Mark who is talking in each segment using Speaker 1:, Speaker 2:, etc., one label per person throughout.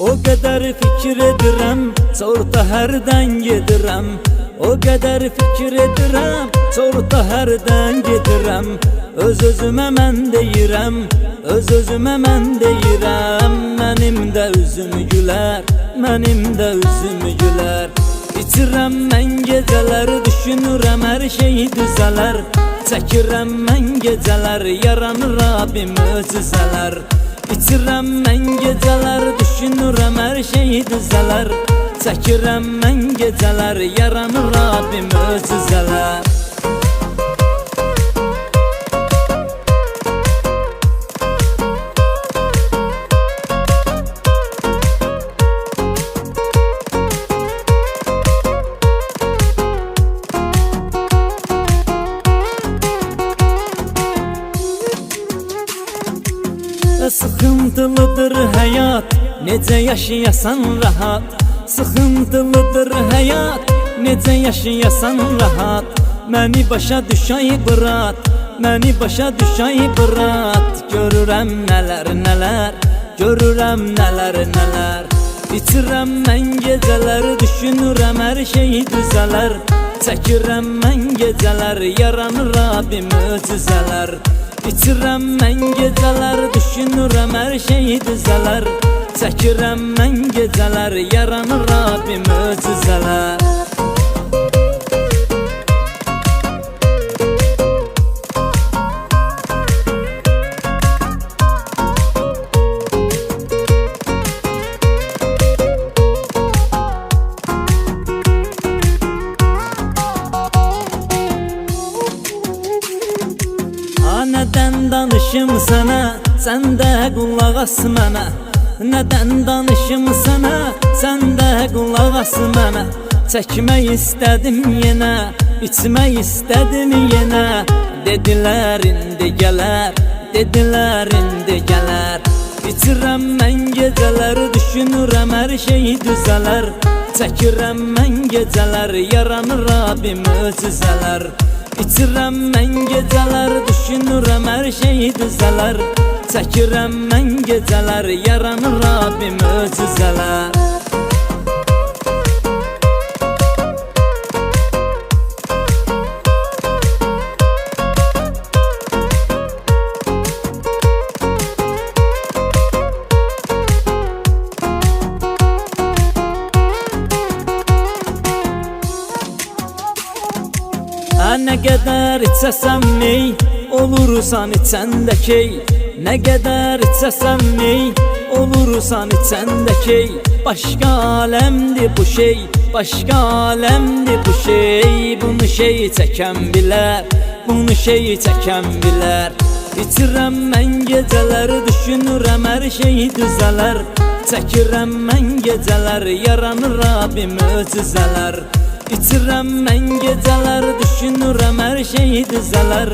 Speaker 1: O qədər fikir edirəm, çorta hərdən gedirəm. O qədər fikir edirəm, çorta hərdən gedirəm. Öz-özümə mən deyirəm, öz-özümə mən deyirəm. Mənim də üzüm gülər, mənim də üzüm gülər. İçirəm mən gecələr, düşünürəm hər şey düzələr. Çəkirəm mən gecələr, yaranır Rabbim möcüzələr. İçirəm mən gecələr, düşünürəm hər şey düzələr. Çəkirəm mən gecələr, yaranır Rabbim möcüzələr. Sıxıntılıdır həyat, necə yaşayasan rahat. Sıxıntılıdır həyat, necə yaşayasan rahat. Məni başa düşay bırat, məni başa düşay bırat. Görürəm nələr nələr, görürəm nələr nələr. İçirəm mən gecələr, düşünürəm hər şey düzələr. Çəkirəm mən gecələr, yaranır Rabbim möcüzələr. İçirəm mən gecələr, düşünürəm hər şey düzələr. Çəkirəm mən gecələr, yaranır Rabbim möcüzələr. Nədən danışım sənə, sən də qulaq as mənə. Nədən danışım sənə, sən də qulaq as mənə. Çəkmək istədim yenə, içmək istədim yenə. Dedilər indi gələr, dedilər indi gələr. İçirəm mən gecələr, düşünürəm hər şey düzələr. Çəkirəm mən gecələr, yaranır Rabbim möcüzələr. İçirəm mən gecələr, düşünürəm hər şey düzələr. Çəkirəm mən gecələr, yaranır Rabbim möcüzələr. Nə qədər içəsəm ney, olursan içəndə key. Nə qədər içəsəm ney, olursan içəndə key. Başqa aləmdir bu şey, başqa aləmdir bu şey. Bunu şey çəkən bilər, bunu şey çəkən bilər. İçirəm mən gecələr, düşünürəm hər şey düzələr. Çəkirəm mən gecələr, yaranır Rabbim möcüzələr. İçirəm mən gecələr, düşünürəm hər şey düzələr.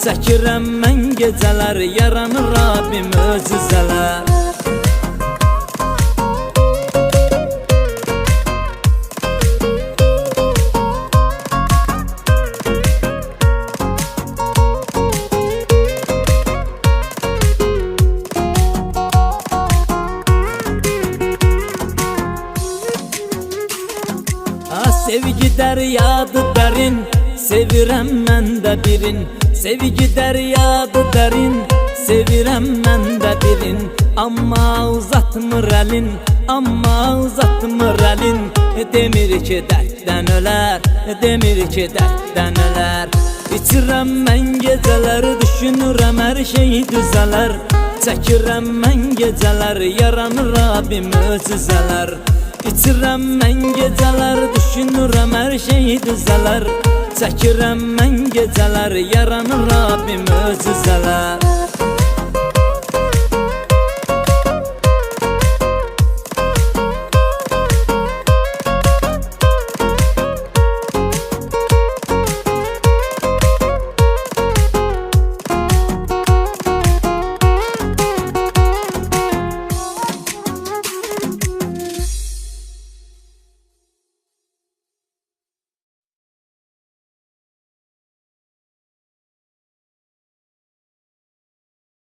Speaker 1: Çəkirəm mən gecələr, yaranır Rabbim möcüzələr. Sevgi dəryadı dərin, sevirəm mən də birin. Sevgi dəryadı dərin, sevirəm mən də birin. Amma uzatmır əlin, amma uzatmır əlin. Demir ki dərddən ölər, demir ki dərddən ölər. İçirəm mən gecələr, düşünürəm hər şey düzələr. Çəkirəm mən gecələr, yaranır Rabbim möcüzələr. İçirəm mən gecələr, düşünürəm hər şey düzələr. Çəkirəm mən gecələr, yaranır Rabbim möcüzələr.